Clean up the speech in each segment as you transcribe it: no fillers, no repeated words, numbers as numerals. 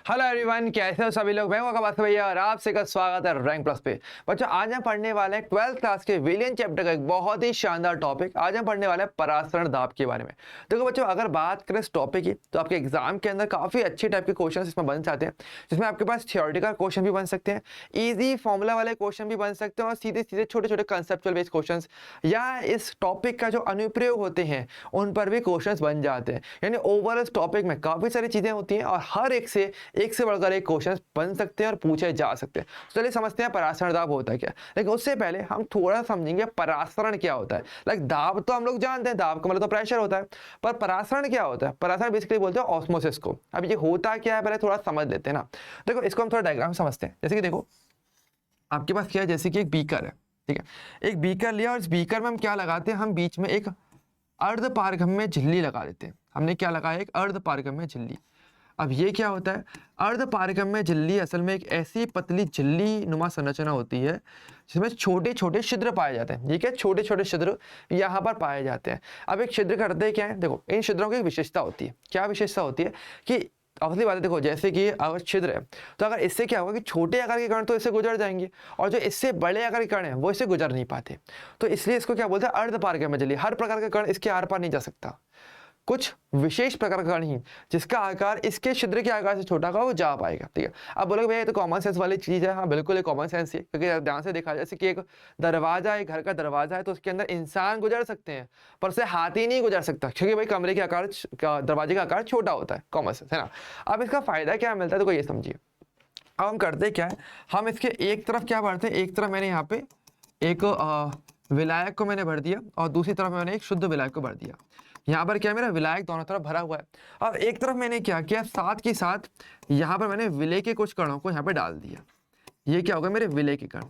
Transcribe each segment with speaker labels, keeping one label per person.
Speaker 1: Hello everyone, कैसे हो सभी लोग। मैं हूं आपका बात भैया और आप सबका स्वागत है रैंक प्लस पे। बच्चों, आज हम पढ़ने वाले हैं 12th क्लास के विलियन चैप्टर का एक बहुत ही शानदार टॉपिक। आज हम पढ़ने वाले हैं परासरण दाब के बारे में। देखो बच्चों, अगर बात करें इस टॉपिक की तो आपके एग्जाम के अंदर काफी अच्छे टाइप के क्वेश्चन इसमें बन जाते हैं, जिसमें आपके पास थियोरेटिकल क्वेश्चन भी बन सकते हैं, ईजी फॉर्मूला वाले क्वेश्चन भी बन सकते हैं और सीधे सीधे छोटे छोटे कंसेप्चुअल बेस्ड क्वेश्चन या इस टॉपिक का जो अनुप्रयोग होते हैं उन पर भी क्वेश्चन बन जाते हैं। यानी ओवरऑल इस टॉपिक में काफी सारी चीजें होती हैं और हर एक से बढ़कर एक क्वेश्चन बन सकते हैं और पूछे जा सकते हैं। तो चलिए समझते हैं परासरण दाब होता है क्या। लेकिन उससे पहले हम थोड़ा समझेंगे परासरण क्या होता है। लाइक दाब तो हम लोग जानते हैं, दाब का मतलब तो प्रेशर होता है, पर परासरण क्या होता है। परासरण बेसिकली बोलते हैं ऑस्मोसिस को। अब ये होता क्या है पहले थोड़ा समझ लेते हैं ना। देखो, इसको हम थोड़ा डायग्राम समझते हैं। जैसे कि देखो, आपके पास क्या है, जैसे कि एक बीकर है, ठीक है। एक बीकर लिया और इस बीकर में हम क्या लगाते हैं, हम बीच में एक अर्ध पारगम्य झिल्ली लगा देते हैं। हमने क्या लगाया, एक अर्ध पारगम्य झिल्ली। अब ये क्या होता है, अर्ध पारगम्य झिल्ली असल में एक ऐसी पतली झिल्ली नुमा संरचना होती है जिसमें छोटे छोटे छिद्र पाए जाते हैं। ये क्या, छोटे छोटे छिद्र यहाँ पर पाए जाते हैं। अब एक छिद्र करते क्या है, देखो इन छिद्रों की एक विशेषता होती है। क्या विशेषता होती है कि असली बात है, देखो जैसे कि अगर छिद्र है तो अगर इससे क्या होगा कि छोटे आकार के कण तो इससे गुजर जाएंगे और जो इससे बड़े आकार के कण हैं वो इससे गुजर नहीं पाते। तो इसलिए इसको क्या बोलते हैं, अर्ध पारगम्य झिल्ली। हर प्रकार का कण इसके आर पार नहीं जा सकता, कुछ विशेष प्रकार का कण ही जिसका आकार इसके छिद्र के आकार से छोटा होगा वो जा पाएगा, ठीक है। अब बोलोगे भैया ये तो कॉमन सेंस वाली चीज है। हाँ बिल्कुल, ये कॉमन सेंस है, क्योंकि ध्यान से देखा जैसे कि एक दरवाजा है, घर का दरवाजा है, तो उसके अंदर इंसान गुजर सकते हैं पर उससे हाथी नहीं गुजर सकता, क्योंकि भाई कमरे के आकार दरवाजे का आकार छोटा होता है। कॉमन सेंस है ना। अब इसका फायदा क्या मिलता है, तो ये समझिए। अब हम करते क्या है, हम इसके एक तरफ क्या भरते हैं, एक तरफ मैंने यहाँ पे एक विलायक को मैंने भर दिया और दूसरी तरफ मैंने एक शुद्ध विलायक को भर दिया। यहाँ पर क्या, मेरा विलायक दोनों तरफ भरा हुआ है। अब एक तरफ मैंने क्या किया, साथ के साथ यहाँ पर मैंने विलय के कुछ कणों को यहाँ पे डाल दिया। ये क्या होगा, मेरे विलय के कण,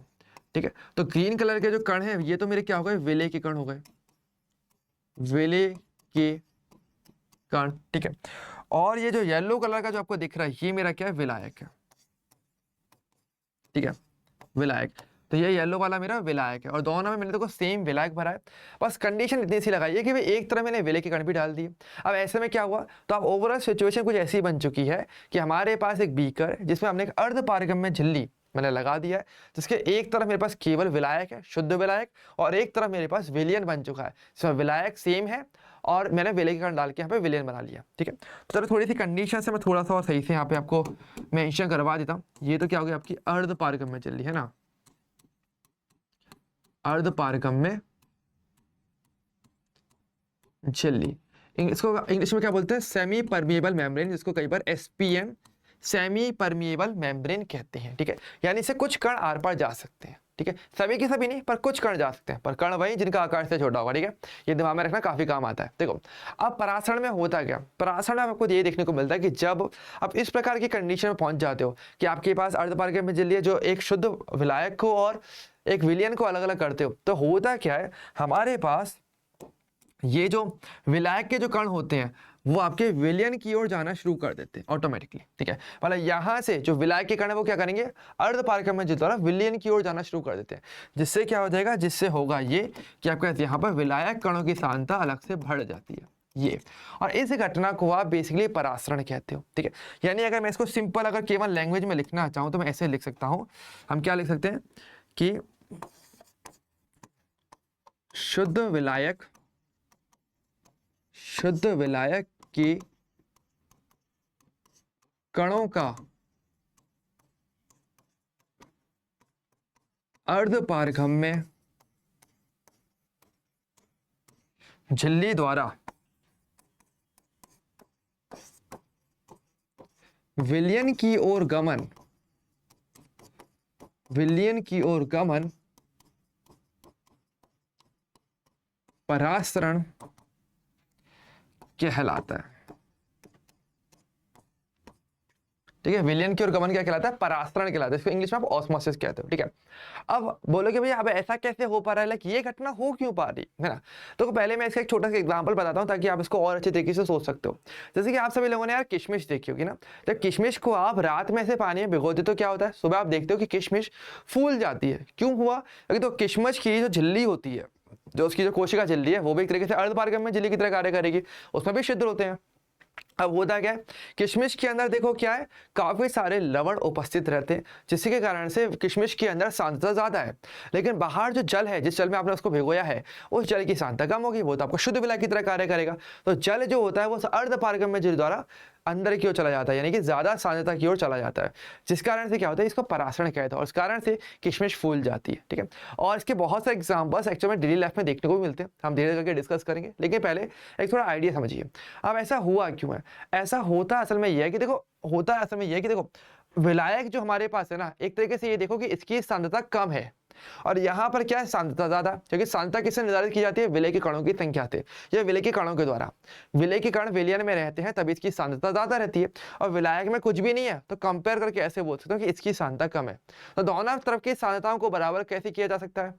Speaker 1: ठीक है। तो ग्रीन कलर के जो कण हैं ये तो मेरे क्या हो गए, विलय के कण हो गए, विलय के कण, ठीक है। और ये जो येलो कलर का जो आपको दिख रहा है ये मेरा क्या है, विलायक है, ठीक है, विलायक। तो ये येलो वाला मेरा विलायक है और दोनों में मैंने देखो सेम विलायक भरा है। बस कंडीशन इतनी सी लगाई है कि भाई एक तरह मैंने विलय के कण भी डाल दिए। अब ऐसे में क्या हुआ, तो अब ओवरऑल सिचुएशन कुछ ऐसी बन चुकी है कि हमारे पास एक बीकर है जिसमें हमने एक अर्ध पारगम्य झिल्ली मैंने लगा दिया है, जिसके एक तरफ मेरे पास केवल विलायक है, शुद्ध विलायक, और एक तरफ मेरे पास विलयन बन चुका है जिसमें विलायक सेम है और मैंने विलय के कण डाल के यहाँ पे विलयन बना लिया, ठीक है। तो चलो थोड़ी सी कंडीशन से मैं थोड़ा सा और सही से यहाँ पे आपको मेंशन करवा देता हूँ। ये तो क्या हो गया, आपकी अर्ध पारगम्य झिल्ली है ना, अर्ध पारगम्य झिल्ली। इसको इंग्लिश में क्या बोलते हैं, सेमी परमिएबल मेम्ब्रेन, जिसको कई बार एसपीएम सेमी परमिएबल मेम्ब्रेन कहते हैं, ठीक है। यानी इससे कुछ कण आर पार जा सकते हैं, ठीक है। सभी के सभी नहीं, पर कुछ कण जा सकते हैं, पर कण वही जिनका आकार से छोटा होगा, ठीक है। ये दिमाग में रखना काफी काम आता है। देखो अब परासरण में होता क्या, परासरण में आपको ये देखने को मिलता है कि जब आप इस प्रकार की कंडीशन में पहुंच जाते हो कि आपके पास अर्धपारगम्य झिल्ली है जो एक शुद्ध विलायक को और एक विलयन को अलग अलग करते हो, तो होता क्या है, हमारे पास ये जो विलायक के जो कण होते हैं वो आपके विलयन की ओर जाना शुरू कर देते हैं ऑटोमेटिकली, ठीक है। मतलब यहां से जो विलायक के कण है वो क्या करेंगे, अर्ध पारगम्य झिल्ली द्वारा विलयन की ओर जाना शुरू कर देते हैं, जिससे क्या हो जाएगा, जिससे होगा ये कि आपके यहाँ पर विलायक कणों की सांद्रता अलग से बढ़ जाती है ये। और इस घटना को आप बेसिकली परासरण कहते हो, ठीक है। यानी अगर मैं इसको सिंपल अगर केवल लैंग्वेज में लिखना चाहूं तो मैं ऐसे लिख सकता हूं, हम क्या लिख सकते हैं कि शुद्ध विलायक के कणों का अर्ध पारगम्य झिल्ली द्वारा विलयन की ओर गमन परासरण कहलाता है, ठीक है। विलयन की ओर गमन क्या कहलाता है, परासरण कहलाता है। इसको इंग्लिश में आप ऑस्मोसिस कहते हो, ठीक है। अब बोलोगे भैया अब ऐसा कैसे हो पा रहा है, ये घटना हो क्यों पा रही है ना। तो पहले मैं इसका एक छोटा सा एग्जांपल बताता हूं ताकि आप इसको और अच्छे तरीके से सोच सकते हो। जैसे कि आप सभी लोगों ने यार किशमिश देखी होगी ना, जब किशमिश को आप रात में से पानी में भिगोते तो क्या होता है, सुबह आप देखते हो कि किशमिश फूल जाती है। क्यों हुआ, क्योंकि तो किशमिश की जो झिल्ली होती है, जो उसकी जो कोशिका झिल्ली है वो भी एक तरीके से अर्ध पारगम्य झिल्ली की तरह कार्य करेगी, उसमें भी छिद्र होते हैं, अब होता क्या है, किशमिश के अंदर देखो क्या है, काफी सारे लवण उपस्थित रहते हैं, जिसके कारण से किशमिश के अंदर सांद्रता ज्यादा है। लेकिन बाहर जो जल है, जिस जल में आपने उसको भिगोया है, उस जल की सांद्रता कम होगी, वो तो आपको शुद्ध विलायक की तरह कार्य करेगा। तो जल जो होता है वो अर्ध पारगम्य द्वारा अंदर की ओर चला जाता है, यानी कि ज्यादा सांद्रता की ओर चला जाता है, जिस कारण से क्या होता है, इसको परासरण कहते हैं, और इस कारण से किशमिश फूल जाती है। ठीक है, और इसके बहुत सारे एग्जांपल्स एक्चुअली में डेली लाइफ में देखने को भी मिलते हैं, हम धीरे करके डिस्कस करेंगे, लेकिन पहले एक थोड़ा आइडिया समझिए। अब ऐसा हुआ क्यों है? ऐसा होता असल में यह है कि देखो, होता असल में यह है कि देखो, विलायक जो हमारे पास है ना, एक तरीके से ये देखो कि इसकी सांद्रता कम है, और यहाँ पर क्या है, सांद्रता ज्यादा, क्योंकि सांद्रता किससे निर्धारित की जाती है? विलय के कणों की संख्या से, या विलय के कणों के द्वारा। विलय के कण विलयन में रहते हैं, तभी इसकी सांद्रता ज्यादा रहती है, और विलायक में कुछ भी नहीं है, तो कंपेयर करके ऐसे बोल सकते हो कि इसकी सांद्रता कम है। तो दोनों तरफ की सांद्रताओं को बराबर कैसे किया जा सकता है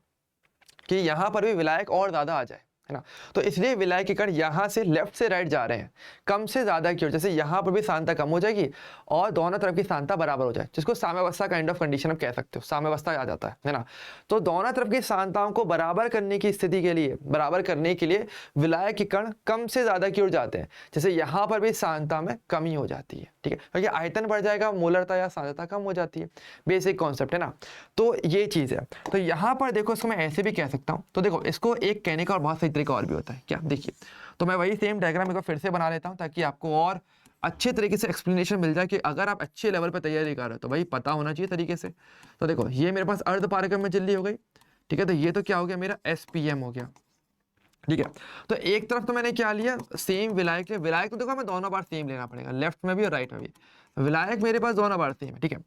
Speaker 1: कि यहाँ पर भी विलायक और ज्यादा आ जाए, है ना। तो इसलिए विलायक के कण यहाँ से लेफ्ट से राइट जा रहे हैं, कम से ज्यादा की ओर, जैसे यहाँ पर भी सांद्रता कम हो जाएगी और दोनों तरफ की सांद्रता बराबर हो जाए, जिसको साम्यावस्था काइंड ऑफ कंडीशन आप कह सकते हो, साम्यावस्था आ जाता है ना। तो दोनों तरफ की सांद्रताओं को बराबर करने की स्थिति के लिए, बराबर करने के लिए विलायक के कण कम से ज्यादा की ओर जाते हैं, जैसे यहाँ पर भी सांद्रता में कमी हो जाती है। ठीक है, क्योंकि आयतन बढ़ जाएगा, मोलरता या सांद्रता कम हो जाती है, बेसिक कॉन्सेप्ट है ना। तो ये चीज है। तो यहाँ पर देखो, इसको मैं ऐसे भी कह सकता हूँ, तो देखो इसको एक कहने का और बहुत सही तरीका और भी होता है, क्या देखिए, तो मैं वही सेम डायग्राम एक बार फिर से बना लेता हूँ, ताकि आपको और अच्छे तरीके से एक्सप्लेनेशन मिल जाए कि अगर आप अच्छे लेवल पर तैयारी कर रहे हो तो भाई पता होना चाहिए तरीके से। तो देखो, ये मेरे पास अर्ध पारगम्य झिल्ली हो गई, ठीक है, तो ये तो क्या हो गया, मेरा SPM हो गया। ठीक है, तो एक तरफ तो मैंने क्या लिया, सेम विलायक है, विलायक तो देखो हमें दोनों बार सेम लेना पड़ेगा, लेफ्ट में भी और राइट में भी, विलायक मेरे पास दोनों बार सेम है। ठीक है,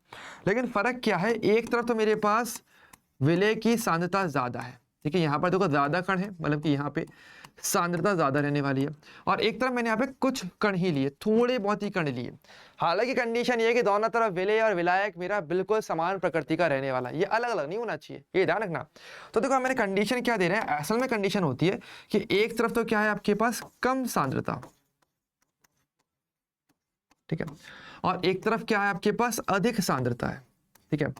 Speaker 1: लेकिन फर्क क्या है, एक तरफ तो मेरे पास विलय की सांद्रता ज्यादा है, ठीक है, यहाँ पर देखो ज्यादा कण है, मतलब कि यहाँ पे सांद्रता ज्यादा रहने वाली है, और एक तरफ मैंने यहाँ पे कुछ कण ही लिए, थोड़े बहुत ही कण लिए। हालांकि कंडीशन ये है कि दोनों तरफ विलय और विलायक मेरा बिल्कुल समान प्रकृति का रहने वाला है, ये अलग अलग नहीं होना चाहिए, ये ध्यान रखना। तो देखो मैंने कंडीशन क्या दे रहे हैं, असल में कंडीशन होती है कि एक तरफ तो क्या है आपके पास कम सांद्रता, ठीक है, और एक तरफ क्या है आपके पास अधिक सांद्रता है। ठीक है,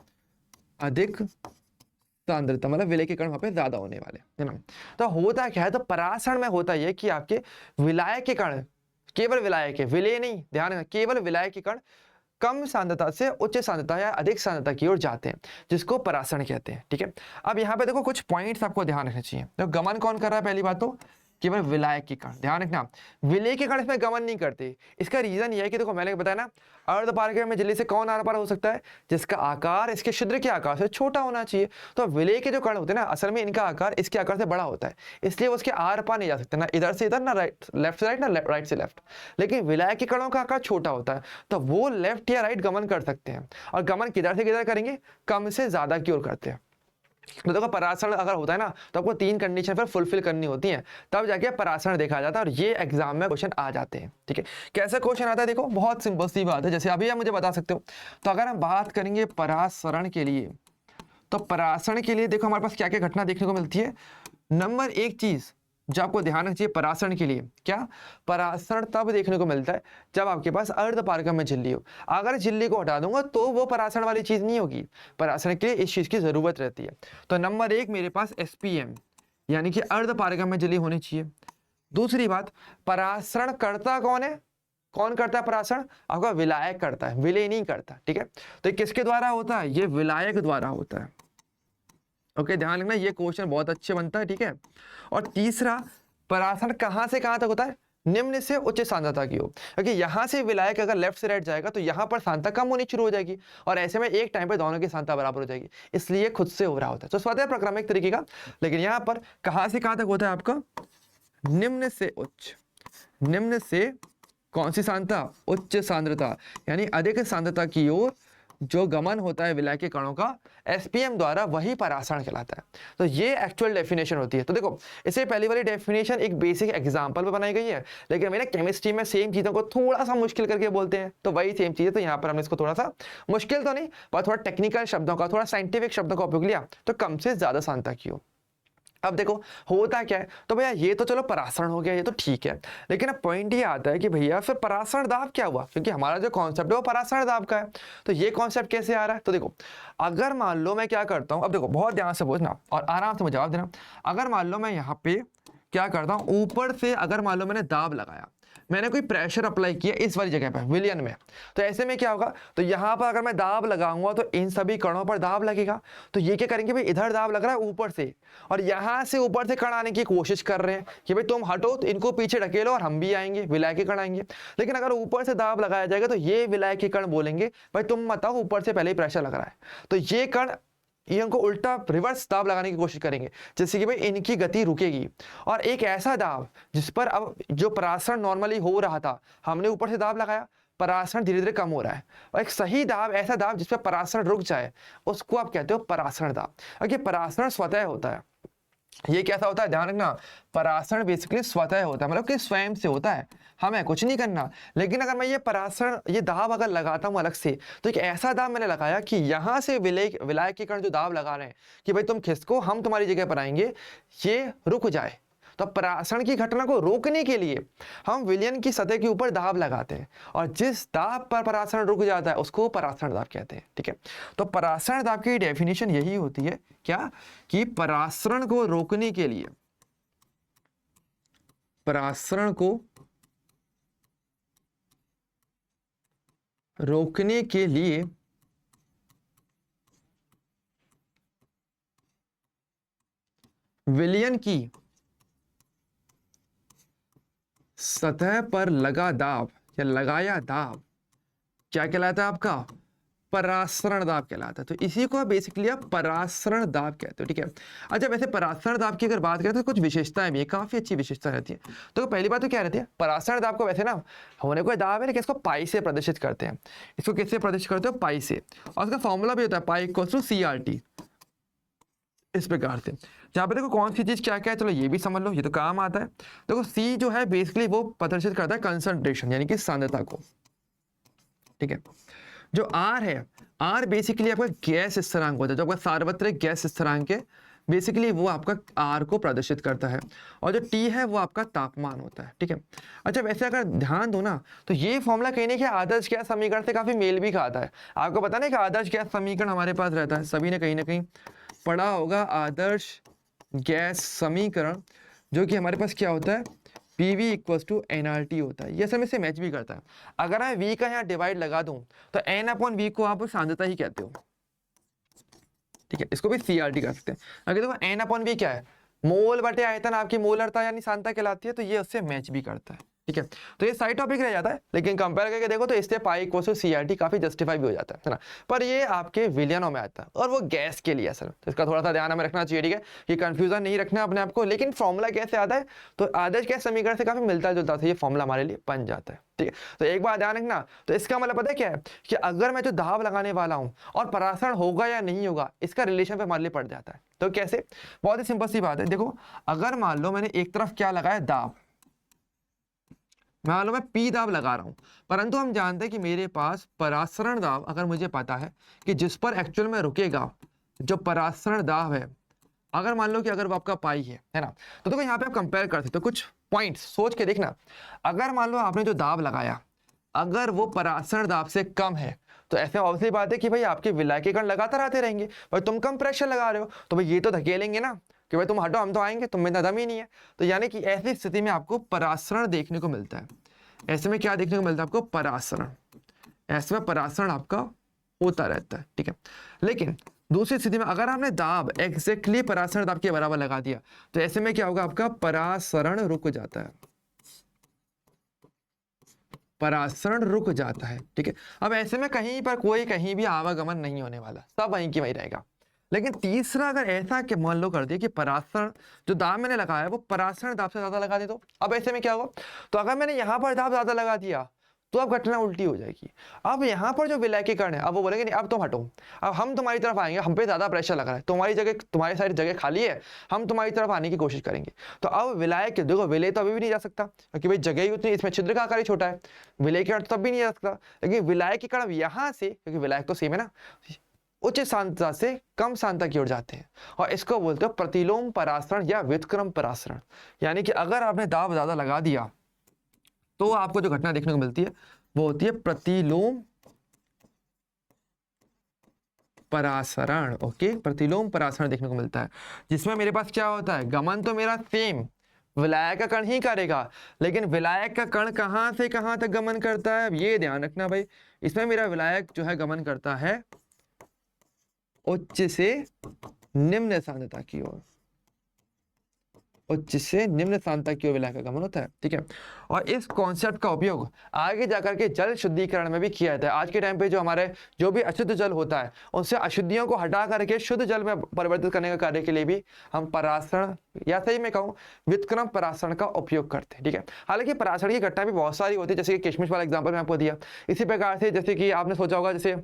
Speaker 1: अधिक सांद्रता मतलब विलय के कण वहां पे ज्यादा होने वाले, है ना। तो होता क्या है, तो परासरण में होता यह कि आपके विलायक के कण, केवल विलायक है, विलय नहीं, ध्यान रखना, केवल विलायक के कण कम सांद्रता से उच्च सांद्रता या अधिक सांद्रता की ओर जाते हैं, जिसको परासरण कहते हैं। ठीक है, अब यहाँ पे देखो कुछ पॉइंट्स आपको ध्यान रखने चाहिए। तो गमन कौन कर रहा है, पहली बात तो केवल विलायक के कण, ध्यान रखना, विलय के कण इसमें गमन नहीं करते। इसका रीजन यह है कि देखो मैंने बताया ना, अर्ध पारगम्य झिल्ली से कौन आर पार हो सकता है, जिसका आकार इसके छिद्र के आकार से छोटा होना चाहिए। तो विलय के जो कण होते हैं ना, असल में इनका आकार इसके आकार से बड़ा होता है, इसलिए वो उसके आर पार नहीं जा सकते, ना इधर से इधर, ना राइट लेफ्ट से राइट, ना राइट से लेफ्ट। लेकिन विलायक के कणों का आकार छोटा होता है, तो वो लेफ्ट या राइट गमन कर सकते हैं, और गमन किधर से किधर करेंगे, कम से ज्यादा की ओर करते हैं। तो देखो परासरण अगर होता है ना, तो आपको 3 कंडीशन फिर फुलफिल करनी होती है, तब जाके परासरण देखा जाता है, और ये एग्जाम में क्वेश्चन आ जाते हैं। ठीक है, कैसे क्वेश्चन आता है, देखो बहुत सिंपल सी बात है, जैसे अभी आप मुझे बता सकते हो। तो अगर हम बात करेंगे परासरण के लिए, तो परासरण के लिए देखो हमारे पास क्या क्या घटना देखने को मिलती है। नंबर 1 चीज जो आपको ध्यान रखना चाहिए परासरण के लिए, क्या, परासरण तब देखने को मिलता है जब आपके पास अर्ध पारगम्य झिल्ली हो। अगर झिल्ली को हटा दूंगा तो वो परासरण वाली चीज नहीं होगी, परासरण के लिए इस चीज की जरूरत रहती है। तो नंबर 1 मेरे पास SPM यानी कि अर्ध पारगम्य झिल्ली होनी चाहिए। दूसरी बात, परासरण करता कौन है, कौन करता है परासरण, आपका विलायक करता है, विलय नहीं करता। ठीक है, तो किसके द्वारा होता है, ये विलायक द्वारा होता है। ओके, ध्यान रखना, ये क्वेश्चन बहुत अच्छे बनता है। ठीक है, और तीसरा, परासरण कहां से कहां तक होता है, निम्न से उच्च सांद्रता की हो, क्योंकि यहां से विलायक अगर लेफ्ट से राइट जाएगा तो यहां पर सांद्रता कम होनी शुरू हो जाएगी, और ऐसे में एक टाइम पे दोनों की सांद्रता बराबर हो जाएगी, इसलिए खुद से हो रहा होता है। तो स्वतः प्रक्रम एक तरीके का, लेकिन यहाँ पर कहां से कहां तक होता है आपका, निम्न से उच्च, निम्न से कौन सी सांद्रता, उच्च सांद्रता, यानी अधिक सांद्रता की ओर जो गमन होता है विलायक के कणों का SPM द्वारा, वही परासरण कहलाता है। तो ये एक्चुअल डेफिनेशन होती है। तो देखो इसे पहली वाली डेफिनेशन एक बेसिक एग्जांपल पे बनाई गई है, लेकिन मैंने केमिस्ट्री में सेम चीजों को थोड़ा सा मुश्किल करके बोलते हैं, तो वही सेम चीज है। तो यहाँ पर हमने इसको थोड़ा सा मुश्किल तो नहीं, पर थोड़ा टेक्निकल शब्दों का, थोड़ा साइंटिफिक शब्दों का उपयोग लिया, तो कम से ज्यादा सांद्रता की हो। अब देखो होता क्या है, तो भैया ये तो चलो परासरण हो गया, ये तो ठीक है, लेकिन अब पॉइंट ये आता है कि भैया फिर परासरण दाब क्या हुआ, क्योंकि हमारा जो कॉन्सेप्ट है वो परासरण दाब का है। तो ये कॉन्सेप्ट कैसे आ रहा है, तो देखो अगर मान लो मैं क्या करता हूं, अब देखो बहुत ध्यान से पूछना और आराम से मुझे जवाब देना। अगर मान लो मैं यहाँ पे क्या करता हूँ, ऊपर से अगर मान लो मैंने दाब लगाया, मैंने कोई प्रेशर अप्लाई किया इस वाली जगह पर विलियन में, तो ऐसे में क्या होगा, तो यहाँ पर अगर मैं दाब लगाऊंगा तो इन सभी कणों पर दाब लगेगा। तो ये क्या करेंगे भाई, इधर दाब लग रहा है ऊपर से, और यहाँ से ऊपर से कण आने की कोशिश कर रहे हैं कि भाई तुम हटो, तो इनको पीछे ढकेलो और हम भी आएंगे, विलाय के कण आएंगे। लेकिन अगर ऊपर से दाब लगाया जाएगा तो ये विलाय के कण बोलेंगे भाई तुम बताओ, ऊपर से पहले ही प्रेशर लग रहा है। तो ये कण ये उनको उल्टा रिवर्स दाब लगाने की कोशिश करेंगे, जिससे कि भाई इनकी गति रुकेगी। और एक ऐसा दाब जिस पर अब जो परासरण नॉर्मली हो रहा था, हमने ऊपर से दाब लगाया, परासरण धीरे धीरे कम हो रहा है। और एक सही दाब, ऐसा दाब जिस पर परासरण रुक जाए, उसको आप कहते हो परासरण दाब। क्योंकि परासरण स्वतः होता है, ये कैसा होता है ध्यान रखना, परासरण बेसिकली स्वतः होता है, मतलब कि स्वयं से होता है, हमें कुछ नहीं करना। लेकिन अगर मैं ये परासरण, ये दाब अगर लगाता हूं अलग से, तो एक ऐसा दाब मैंने लगाया कि यहां से विलायक के कण जो दाब लगा रहे हैं कि भाई तुम खिसको, हम तुम्हारी जगह पर आएंगे, ये रुक जाए। तो परासरण की घटना को रोकने के लिए हम विलयन की सतह के ऊपर दाब लगाते हैं, और जिस दाब पर परासरण रुक जाता है उसको परासरण दाब कहते हैं। ठीक है, तो परासरण दाब की डेफिनेशन यही होती है क्या, कि परासरण को रोकने के लिए, परासरण को रोकने के लिए विलयन की सतह पर लगा दाब या लगाया दाब क्या कहलाता है आपका, परासरण दाब कहलाता है। तो इसी को बेसिकली आप परासरण दाब कहते हो। ठीक है, अच्छा वैसे परासरण दाब की अगर बात करें तो कुछ विशेषताएं भी है, काफी अच्छी विशेषता रहती है। तो पहली बात तो क्या रहती है, परासरण दाब को वैसे ना होने को दाब है, लेकिन इसको पाई से प्रदर्शित करते हैं। इसको किससे प्रदर्शित करते हो, पाई से। और उसका फॉर्मूला भी होता है पाई इक्वल्स टू CRT, इस प्रकार से। जहाँ पे देखो कौन सी चीज क्या क्या है, चलो ये भी समझ लो, ये तो काम आता है। देखो C जो है बेसिकली वो प्रदर्शित करता है कंसंट्रेशन, यानी कि सांद्रता को। ठीक है, जो R है, R बेसिकली आपका गैस स्थिरांक होता है, जो आपका सार्वत्रिक गैस स्थिरांक है, बेसिकली वो आपका R को प्रदर्शित करता है। और जो T है वो आपका तापमान होता है। ठीक है, अच्छा वैसे अगर ध्यान दो ना, तो ये फॉर्मूला कहीं ना कहीं आदर्श गैस समीकरण से काफी मेल भी खाता है। आपको पता नहीं कि आदर्श गैस समीकरण हमारे पास रहता है, सभी ने कहीं ना कहीं पढ़ा होगा आदर्श गैस समीकरण, जो कि हमारे पास क्या होता है, PV इक्वल्स टू NRT होता है। ये सब इससे मैच भी करता है। अगर मैं V का यहाँ डिवाइड लगा दूं तो N/V को आप सांद्रता ही कहते हो। ठीक है, इसको भी CRT कर सकते हैं। अगर देखो N/V क्या है, मोल बटे आयतन, आपकी मोलरता यानी सांद्रता कहलाती है, तो ये उससे मैच भी करता है। ठीक है, तो ये साइड टॉपिक रह जाता है, लेकिन कंपेयर करके देखो तो इससे पाई इक्वल टू CRT काफी जस्टिफाई भी हो जाता है ना। पर ये आपके विलयनों में आता है, और वो गैस के लिए सर, तो इसका थोड़ा सा ध्यान हमें रखना चाहिए। ठीक है, कि कंफ्यूजन नहीं रखना अपने आप को। लेकिन फॉर्मूला कैसे आता है, तो आदर्श गैस समीकरण से काफी मिलता जुलता था ये फॉर्मूला हमारे लिए बन जाता है। ठीक है, तो एक बात ध्यान रखना, तो इसका मतलब पता है क्या है, कि अगर मैं जो दाब लगाने वाला हूं और परासरण होगा या नहीं होगा, इसका रिलेशन पे हमारे लिए पड़ जाता है। तो कैसे, बहुत ही सिंपल सी बात है। देखो अगर मान लो मैंने एक तरफ क्या लगाया, दाब, मान लो मैं P दाब लगा रहा हूं, परंतु हम जानते हैं कि मेरे पास परासरण दाब, अगर मुझे पता है कि जिस पर एक्चुअल में रुकेगा जो परासरण दाब है, अगर मान लो कि अगर वो आपका पाई है ना, तो देखो यहाँ पे आप कंपेयर कर सकते हो कुछ पॉइंट्स सोच के देखना। अगर मान लो आपने जो दाब लगाया, अगर वो परासरण दाब से कम है, तो ऐसे ऑब्वियसली बात है कि भाई आपके विलायक के कण लगातार आते रहेंगे। भाई तुम कम प्रेशर लगा रहे हो, तो भाई ये तो धकेलेंगे ना कि भाई तुम हटो, हम तो आएंगे, तुम में दम ही नहीं है। तो यानी कि ऐसी स्थिति में आपको परासरण देखने को मिलता है। ऐसे में क्या देखने को मिलता है आपको, परासरण। ऐसे में परासरण आपका होता रहता है। ठीक है, लेकिन दूसरी स्थिति में अगर आपने दाब एग्जैक्टली परासरण दाब के बराबर लगा दिया, तो ऐसे में क्या होगा, आपका परासरण रुक जाता है, परासरण रुक जाता है। ठीक है, अब ऐसे में कहीं पर कोई कहीं भी आवागमन नहीं होने वाला, सब वहीं की वहीं रहेगा। लेकिन तीसरा अगर ऐसा कि मान लो कर दिया कि परासरण जो दाब मैंने लगाया है वो परासरण दाब से ज्यादा लगा दे, तो अब ऐसे में क्या होगा, तो अगर मैंने यहाँ पर दाब ज्यादा लगा दिया तो अब घटना उल्टी हो जाएगी। अब यहाँ पर जो विलायक के कण है, अब वो बोलेंगे नहीं अब तुम हटो, अब हम तुम्हारी तरफ आएंगे, हम पे ज्यादा प्रेशर लग रहा है, तुम्हारी जगह, तुम्हारी सारी जगह खाली है, हम तुम्हारी तरफ आने की कोशिश करेंगे। तो अब विलायक, देखो विलय तो अभी भी नहीं जा सकता, क्योंकि भाई जगह ही उतनी, इसमें छिद्र का आकार ही छोटा है, विलय के कण तब भी नहीं जा सकता। लेकिन विलायक के कण यहाँ से, क्योंकि विलायक तो सेम है ना, उच्च सांद्रता से कम सांद्रता की ओर जाते हैं, और इसको बोलते हैं प्रतिलोम परासरण या व्युत्क्रम परासरण। यानी कि अगर आपने दाब ज्यादा लगा दिया तो आपको जो घटना देखने को मिलती है वो होती है प्रतिलोम परासरण। ओके, प्रतिलोम परासरण देखने को मिलता है, जिसमें मेरे पास क्या होता है, गमन तो मेरा सेम, विलायक का कण ही करेगा, लेकिन विलायक का कण कहां से कहां तक गमन करता है, अब ये ध्यान रखना भाई। इसमें मेरा विलायक जो है गमन करता है उच्च से निम्न सांद्रता की ओर, उच्च से निम्न सांद्रता की ओर विलायक का गमन होता है, ठीक है। और इस कॉन्सेप्ट का उपयोग आगे जाकर के जल शुद्धिकरण में भी किया जाता है। आज के टाइम पे जो हमारे जो भी अशुद्ध जल होता है उनसे अशुद्धियों को हटा करके शुद्ध जल में परिवर्तित करने का कार्य के लिए भी हम परासरण या सही मैं कहूँ व्युत्क्रम परासरण का उपयोग करते हैं, ठीक है। हालांकि परासरण की घटना भी बहुत सारी होती है, जैसे कि किशमिश वाला एग्जाम्पल मैं आपको दिया। इसी प्रकार से जैसे कि आपने सोचा होगा, जैसे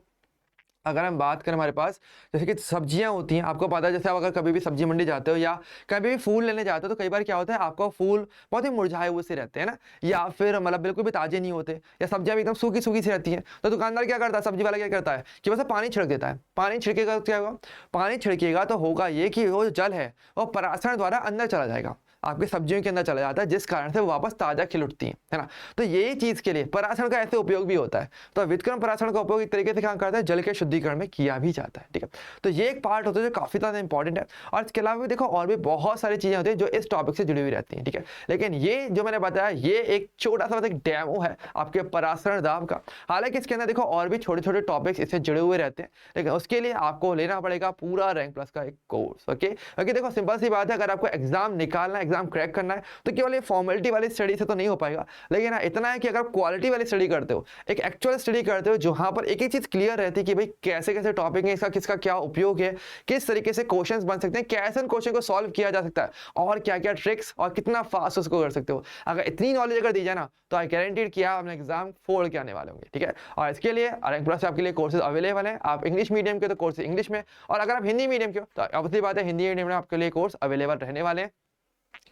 Speaker 1: अगर हम बात करें हमारे पास जैसे कि सब्जियां होती हैं, आपको पता है जैसे आप अगर कभी भी सब्जी मंडी जाते हो या कभी भी फूल लेने जाते हो तो कई बार क्या होता है आपका फूल बहुत ही मुरझाए हुए से रहते हैं ना, या फिर मतलब बिल्कुल भी ताजे नहीं होते, या सब्जियां भी एकदम सूखी सूखी सी रहती हैं। तो दुकानदार क्या करता है, सब्जी वाला क्या करता है कि बस पानी छिड़क देता है। पानी छिड़केगा तो क्या होगा, पानी छिड़केगा तो होगा ये कि वो जो जल है वो परासरण द्वारा अंदर चला जाएगा, आपकी सब्जियों के अंदर चला जाता है, जिस कारण से वो वापस ताजा खिल उठती है ना। तो यही चीज के लिए परासरण का ऐसे उपयोग भी होता है। तो व्युत्क्रम परासरण का उपयोग एक तरीके से क्या करता है, जल के शुद्धिकरण में किया भी जाता है, ठीक है। तो ये एक पार्ट होता है जो काफी ज्यादा इंपॉर्टेंट है। और इसके अलावा भी देखो और भी बहुत सारी चीजें होती है जो इस टॉपिक से जुड़ी हुई रहती है, ठीक है। लेकिन ये जो मैंने बताया ये एक छोटा सा एक डेमो है आपके परासरण दाब का। हालांकि इसके अंदर देखो और भी छोटे छोटे टॉपिक्स इससे जुड़े हुए रहते हैं, लेकिन उसके लिए आपको लेना पड़ेगा पूरा रैंक प्लस का एक कोर्स, ओके। क्योंकि देखो सिंपल सी बात है, अगर आपको एग्जाम निकालना है, एग्जाम क्रैक करना है तो केवल ये फॉर्मेलिटी वाली स्टडी से तो नहीं हो पाएगा। लेकिन इतना है कि अगर क्वालिटी वाली स्टडी करते हो, एक एक्चुअल स्टडी करते हो जहां पर एक एक चीज क्लियर रहती है कि भाई कैसे कैसे टॉपिक है, इसका किसका क्या उपयोग है, किस तरीके से क्वेश्चंस बन सकते हैं, कैसे क्वेश्चन को सॉल्व किया जा सकता है, और क्या क्या ट्रिक्स और कितना फास्ट उसको कर सकते हो। अगर इतनी नॉलेज अगर दी जाए ना तो आई गारंटीड कि आप अपने एग्जाम फोड़ के आने वाले होंगे, ठीक है। और इसके लिए रैंक प्लस आपके लिए कोर्सेज अवेलेबल है। आप इंग्लिश मीडियम के तो कोर्स इंग्लिश में, और अगर आप हिंदी मीडियम के हो तो ऑब्वियसली बात है हिंदी मीडियम में आपके लिए कोर्स अवेलेबल रहने वाले हैं,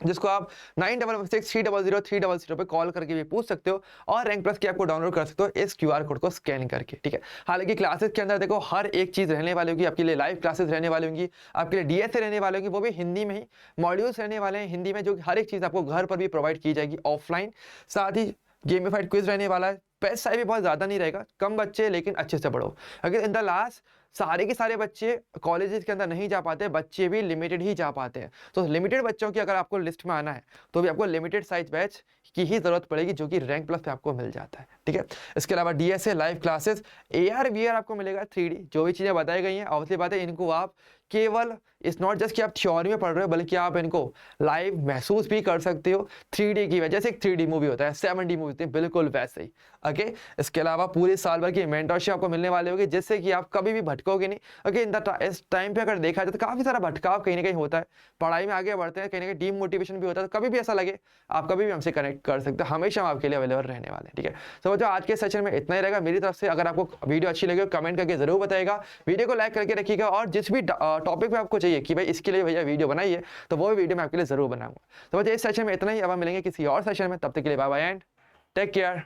Speaker 1: जिसको आप 9116300300 पे कॉल करके भी पूछ सकते हो, और रैंक प्लस की आपको डाउनलोड कर सकते हो इस QR कोड को स्कैन करके, ठीक है। हालांकि क्लासेस के अंदर देखो हर एक चीज रहने वाली होगी, आपके लिए लाइव क्लासेस रहने वाली होंगी, आपके लिए DSA रहने वाले होंगे, वो भी हिंदी में ही, मॉड्यूल्स रहने वाले हैं हिंदी में, जो हर एक चीज आपको घर पर भी प्रोवाइड की जाएगी ऑफलाइन। साथ ही गेमिफाइड क्विज रहने वाला है, पेस्ट साइज भी बहुत ज्यादा नहीं रहेगा, कम बच्चे लेकिन अच्छे से पढ़ो। अगर इन द लास्ट सारे के सारे बच्चे कॉलेजेस के अंदर नहीं जा पाते, बच्चे भी लिमिटेड ही जा पाते हैं। तो लिमिटेड बच्चों की अगर आपको लिस्ट में आना है तो भी आपको लिमिटेड साइज बैच की ही जरूरत पड़ेगी, जो कि रैंक प्लस पे आपको मिल जाता है, ठीक है। इसके अलावा DSA live classes, AR VR आपको मिलेगा, 3D जो भी चीजें बताई गई हैं ऑब्वियसली बात है इनको आप केवल इट्स नॉट जस्ट कि आप थ्योरी में पढ़ रहे हो, बल्कि आप इनको लाइव महसूस भी कर सकते हो 3D की वजह से। एक 3D मूवी होता है, 7D मूवी होती है, बिल्कुल वैसे ही, ओके। इसके अलावा पूरे साल भर की मेंटरशिप आपको मिलने वाली होगी, जिससे कि आप कभी भी भटकोगे नहीं, ओके। इस टाइम पे अगर देखा जाए तो काफी सारा भटकाव कहीं ना कहीं होता है, पढ़ाई में आगे बढ़ते हैं, कहीं ना कहीं डीमोटिवेशन भी होता है, तो कभी भी ऐसा लगे आप कभी भी हमसे कनेक्ट कर सकते हो, हमेशा हम आपके लिए अवेलेबल रहने वाले हैं, ठीक है। तो जो आज के सेशन में इतना ही रहेगा मेरी तरफ से। अगर आपको वीडियो अच्छी लगे कमेंट करके जरूर बताइएगा, वीडियो को लाइक करके रखिएगा, और जिस भी टॉपिक पे आपको चाहिए कि भाई इसके लिए भैया वीडियो बनाइए, तो वो वीडियो मैं आपके लिए जरूर बनाऊंगा। तो बच्चे इस सेशन में इतना ही, अब हम मिलेंगे किसी और सेशन में, तब तक के लिए bye bye and take care.